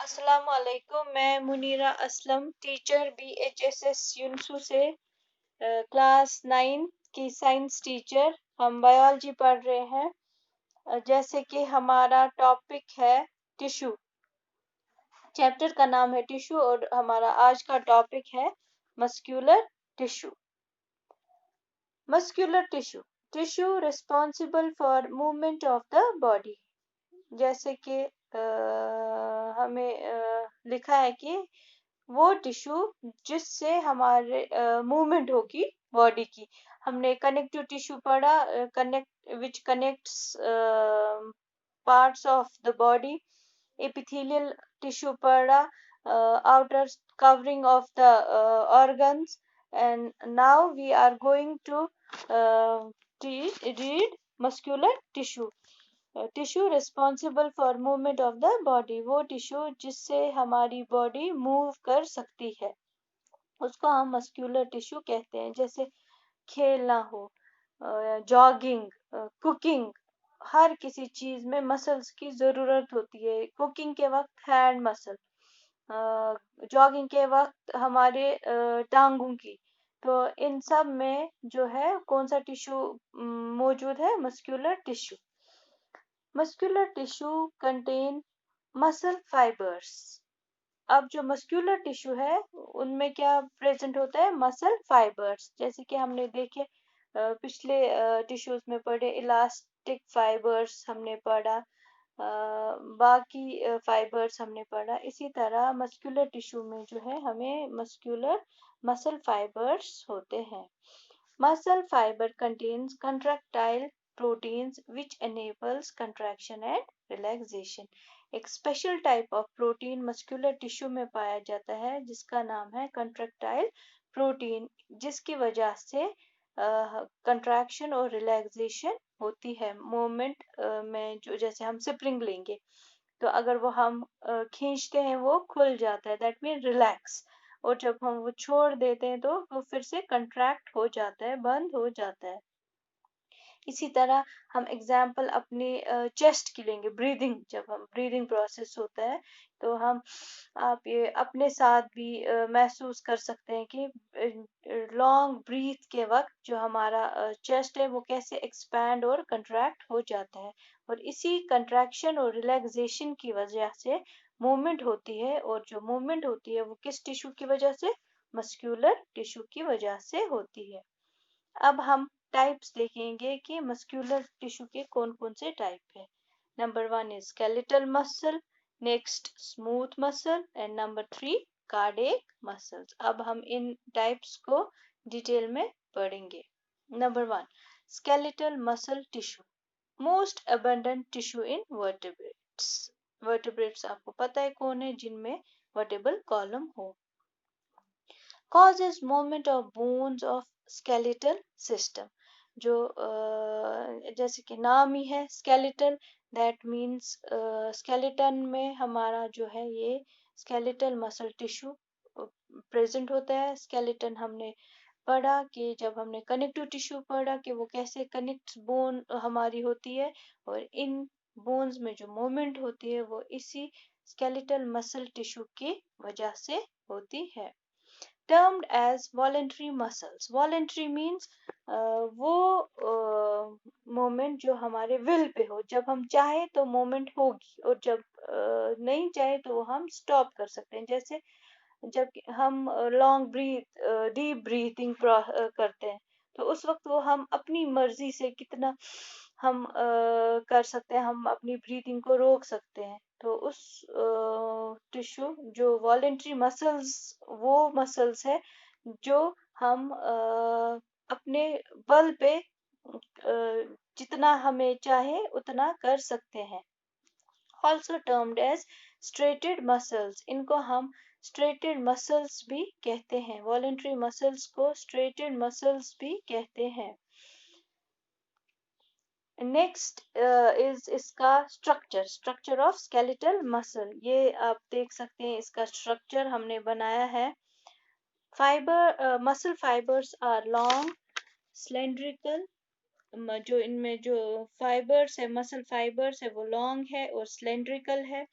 अस्सलाम वालेकुम। मैं मुनीरा असलम, टीचर BHSS यूनसू से क्लास 9 की साइंस टीचर। हम बायोलॉजी पढ़ रहे हैं। जैसे कि हमारा टॉपिक है टिश्यू, चैप्टर का नाम है टिश्यू और हमारा आज का टॉपिक है muscular tissue. Muscular tissue, tissue responsible for movement of the body. जैसे कि हमें लिखा है कि वो टिश्यू जिससे हमारे मूवमेंट होगी बॉडी की। हमने कनेक्टिव टिश्यू पढ़ा, connect which connects parts of the body. Epithelial tissue पढ़ा, outer covering of the organs. And now we are going to read muscular tissue. Tissue responsible for movement of the body, वो tissue जिससे हमारी body move कर सकती है उसको हम muscular tissue कहते हैं। जैसे खेलना हो, जॉगिंग, कुकिंग, हर किसी चीज में मसल्स की जरूरत होती है। कुकिंग के वक्त हैंड मसल, जॉगिंग के वक्त हमारे टांगों की। तो इन सब में जो है कौन सा टिश्यू मौजूद है? Muscular tissue. Muscular tissue contain muscle fibres. अब जो मस्कुलर टिश्यू है उनमें क्या प्रेजेंट होता है? Muscle fibres. जैसे कि हमने देखे पिछले टिश्यूज में पढ़े, इलास्टिक फाइबर्स हमने पढ़ा, बाकी फाइबर्स हमने पढ़ा। इसी तरह मस्कुलर टिश्यू में जो है हमें मसल फाइबर्स होते हैं। Muscle fibre contains contractile proteins which enables contraction and relaxation. एक special type of protein muscular tissue में पाया जाता है जिसका नाम है कंट्रैक्टाइल प्रोटीन, जिसकी वजह से कंट्रैक्शन और रिलैक्सेशन होती है मूवमेंट में। जो जैसे हम स्प्रिंग लेंगे तो अगर वो हम खींचते हैं वो खुल जाता है, दैट मीन रिलैक्स। और जब हम वो छोड़ देते हैं तो वो फिर से कंट्रैक्ट हो जाता है, बंद हो जाता है। इसी तरह हम एग्जाम्पल अपनी चेस्ट की लेंगे। ब्रीदिंग, जब हम ब्रीदिंग प्रोसेस होता है तो आप ये अपने साथ भी महसूस कर सकते हैं कि लॉन्ग ब्रीथ के वक्त जो हमारा चेस्ट है वो कैसे एक्सपैंड और कंट्रैक्ट हो जाता है। और इसी कंट्रैक्शन और रिलैक्सेशन की वजह से मूवमेंट होती है, और जो मूवमेंट होती है वो किस टिश्यू की वजह से? मस्कुलर टिश्यू की वजह से होती है। अब हम टाइप्स देखेंगे कि मस्कुलर टिश्यू के कौन कौन से टाइप है। Number 1 is skeletal muscle, next smooth muscle, and number 3 cardiac muscles. अब हम इन टाइप्स को डिटेल में पढ़ेंगे। Number 1, skeletal muscle tissue, most abundant tissue in vertebrates. Vertebrates आपको पता है कौन है? जिनमें वर्टेबल कॉलम हो। causes movement of bones of skeletal system। जो जैसे कि नाम ही है skeletal, that means skeleton में हमारा जो है ये skeletal muscle tissue प्रेजेंट होता है। skeleton हमने पढ़ा कि जब हमने कनेक्टिव टिश्यू पढ़ा कि वो कैसे कनेक्ट बोन हमारी होती है, और इन बोन्स में जो मूवमेंट होती है वो इसी स्केलेटल मसल टिश्यू की वजह से होती है। termed as voluntary muscles। voluntary means वो मोमेंट जो हमारे विल पे हो, जब हम चाहे तो मोमेंट होगी, और जब नहीं चाहे तो वो हम स्टॉप कर सकते हैं। जैसे जब हम लॉन्ग डीप ब्रीथिंग करते हैं तो उस वक्त वो हम अपनी मर्जी से कितना हम कर सकते हैं, हम अपनी ब्रीथिंग को रोक सकते हैं। तो उस टिश्यू जो वॉलेंट्री मसल्स, वो मसल्स है जो हम अपने बल पे जितना हमें चाहे उतना कर सकते हैं। also termed as striated muscles, इनको हम striated muscles भी कहते हैं। voluntary muscles को striated muscles भी कहते हैं। नेक्स्ट इज इसका स्ट्रक्चर ऑफ स्केलेटल मसल। ये आप देख सकते हैं, इसका स्ट्रक्चर हमने बनाया है। Muscle fibres are long, cylindrical. जो इनमें जो फाइबर्स है, मसल फाइबर्स है, वो लॉन्ग है और सिलेंड्रिकल है।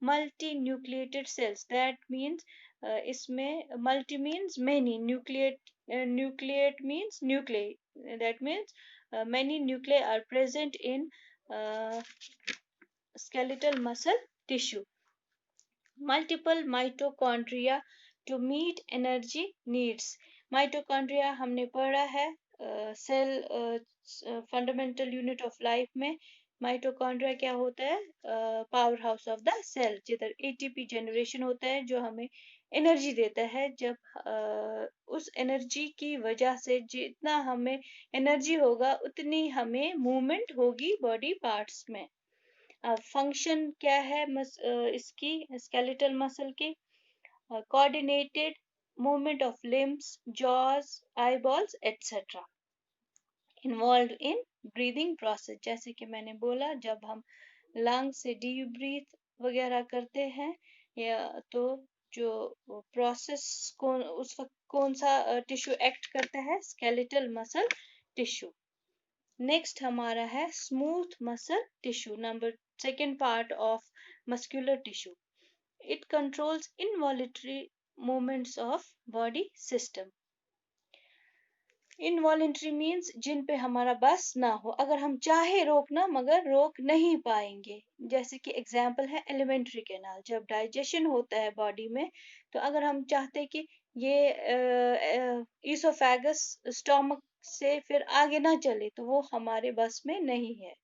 Multi nucleated cells, that means इसमें multi means many, nucleate means nuclei, that means many nuclei are present in skeletal muscle tissue. Multiple mitochondria to meet energy needs. Mitochondria हमने पढ़ा है cell fundamental unit of life में. Mitochondria क्या होता है? Power house of the cell, जिधर ATP generation होता है जो हमें एनर्जी देता है. जब उस एनर्जी की वजह से जितना हमें एनर्जी होगा उतनी हमें मूवमेंट होगी बॉडी पार्ट्स में. फंक्शन क्या है इसकी स्केलेटल मसल की? Coordinated movement of limbs, jaws, eyeballs etcetera. Involve in breathing process, जैसे कि मैंने बोला जब हम लंग से डीप ब्रीथ वगैरह करते हैं या तो जो प्रोसेस कौन उस वक्त कौन सा टिश्यू एक्ट करता है? Skeletal muscle tissue. नेक्स्ट हमारा है smooth muscle tissue, number second part of muscular tissue. It controls involuntary movements of body system. Involuntary means जिन पे हमारा बस ना हो, अगर हम चाहे रोकना मगर रोक नहीं पाएंगे. जैसे कि एग्जाम्पल है एलिमेंट्री कैनाल. जब डाइजेशन होता है बॉडी में तो अगर हम चाहते कि ये ईसोफेगस स्टोमक से फिर आगे ना चले तो वो हमारे बस में नहीं है.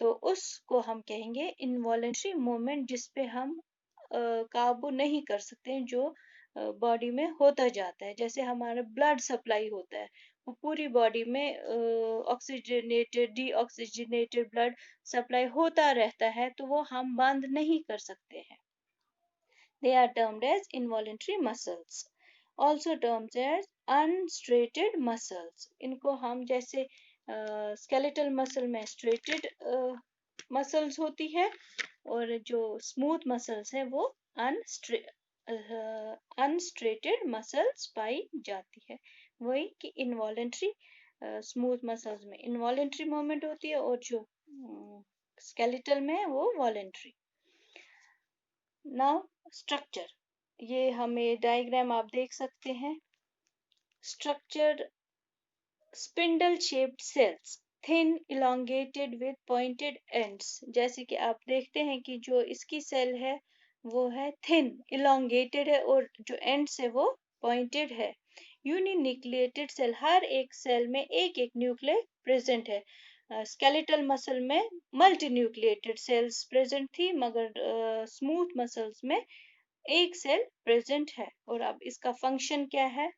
तो उसको हम कहेंगे इनवॉलेंटरी मूवमेंट, जिसपे हम काबू नहीं कर सकते हैं, जो बॉडी में होता जाता है. जैसे हमारा ब्लड सप्लाई होता है, वो पूरी बॉडी में ऑक्सीजनेटेड डीऑक्सीजनेटेड ब्लड सप्लाई होता रहता है, तो वो हम बंद नहीं कर सकते हैं. They are termed as involuntary muscles, also termed as unstraighted muscles. इनको हम जैसे skeletal muscle में straighted muscles होती है और जो smooth muscles है वो unstraighted muscles पाई जाती है. वही कि involuntary smooth muscles में involuntary movement होती है और जो skeletal में वो voluntary. नाउ स्ट्रक्चर, ये हमें डायग्राम आप देख सकते हैं. Structure spindle shaped cells, thin elongated with pointed ends. जैसे कि आप देखते हैं कि जो इसकी सेल है वो है थिन इलोंगेटेड है और जो एंड्स है वो पॉइंटेड है. यूनिन्यूक्लिएटेड सेल, हर एक सेल में एक एक न्यूक्लियस प्रेजेंट है. स्केलेटल मसल में मल्टी न्यूक्लिएटेड सेल्स प्रेजेंट थी मगर स्मूथ मसल्स में एक सेल प्रेजेंट है. और अब इसका फंक्शन क्या है?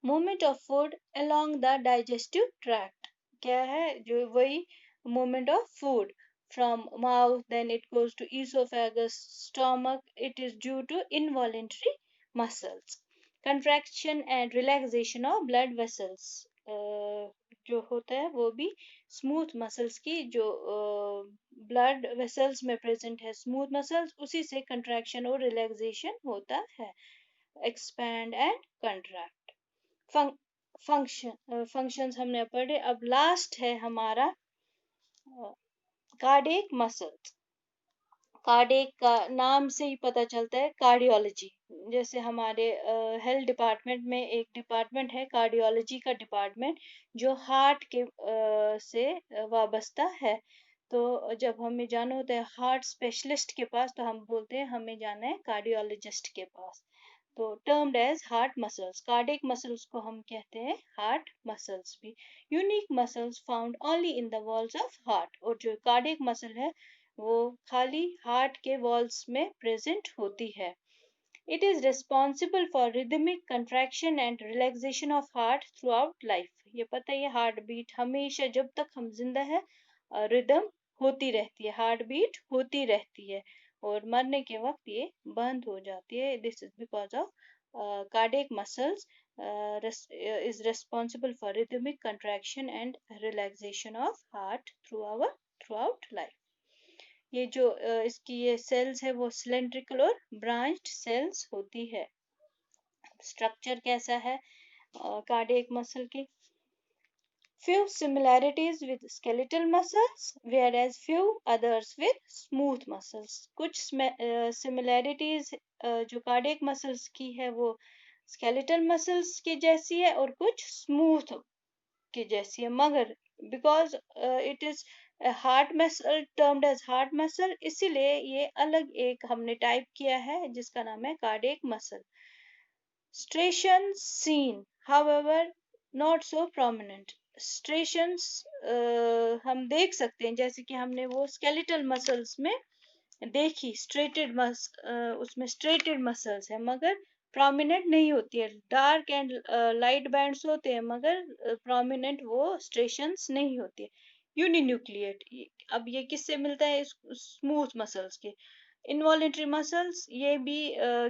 Movement of food along the digestive tract. क्या है? जो वही movement of food from mouth, then it goes to esophagus, stomach. It is due to involuntary muscles. Contraction and relaxation of blood vessels. जो होता है वो भी स्मूथ मसल्स की जो ब्लड वेसल्स में प्रेजेंट है स्मूथ मसल्स, उसी से कंट्रैक्शन और रिलैक्सेशन होता है. Expand and contract. फंक्शंस हमने पढ़े. अब लास्ट है हमारा कार्डियक मसल्स. कार्डियक का नाम से ही पता चलता है कार्डियोलॉजी. जैसे हमारे हेल्थ डिपार्टमेंट में एक डिपार्टमेंट है कार्डियोलॉजी का डिपार्टमेंट जो हार्ट के से वाबस्ता है. तो जब हमें जाना होता है हार्ट स्पेशलिस्ट के पास तो हम बोलते हैं हमें जाना है कार्डियोलॉजिस्ट के पास. तो termed as heart muscles. Cardiac muscles को हम कहते हैं हार्ट मसल्स भी. Unique muscles found only in the walls of heart. और जो कार्डियक मसल है वो खाली हार्ट के वॉल्स में प्रेजेंट होती है. It is responsible for rhythmic contraction and relaxation of heart throughout life. ये पता है, हार्ट बीट हमेशा जब तक हम जिंदा है रिदम होती रहती है, हार्ट बीट होती रहती है और मरने के वक्त ये बंद हो जाती है. This is because of cardiac muscles is responsible for rhythmic contraction and relaxation of heart throughout life. ये जो इसकी ये सेल्स है वो सिलेंड्रिकल और ब्रांच्ड सेल्स होती है. स्ट्रक्चर कैसा है कार्डियक मसल की? Few similarities with skeletal muscles, whereas few others with smooth muscles. कुछ similarities जो cardiac muscles की है वो skeletal muscles की जैसी है और कुछ smooth की जैसी है, मगर because it is a heart muscle termed as heart muscle, इसीलिए ये अलग एक हमने टाइप किया है जिसका नाम है cardiac muscle. Striations seen, however, not so prominent. Striations हम देख सकते हैं, जैसे कि हमने वो skeletal muscles में देखी, उसमें स्ट्रेटेड मसल्स है मगर प्रोमिनेंट नहीं होती है, डार्क एंड लाइट बैंड्स होते हैं मगर प्रोमिनेंट वो स्ट्रेशंस नहीं होती है. यूनिन्यूक्लिएट, अब ये किससे मिलता है? स्मूथ मसल्स के. इनवॉलेंट्री मसल्स, ये भी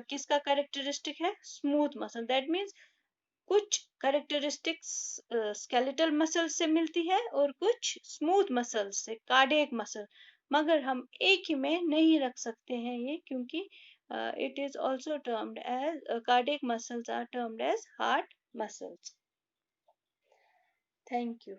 किसका कैरेक्टरिस्टिक है? Smooth muscle. दैट मीन्स कुछ कैरेक्टरिस्टिक्स स्केलेटल मसल से मिलती है और कुछ स्मूथ मसल से, कार्डियक मसल, मगर हम एक ही में नहीं रख सकते हैं ये, क्योंकि it is also termed as cardiac muscles are termed as heart muscles. Thank you.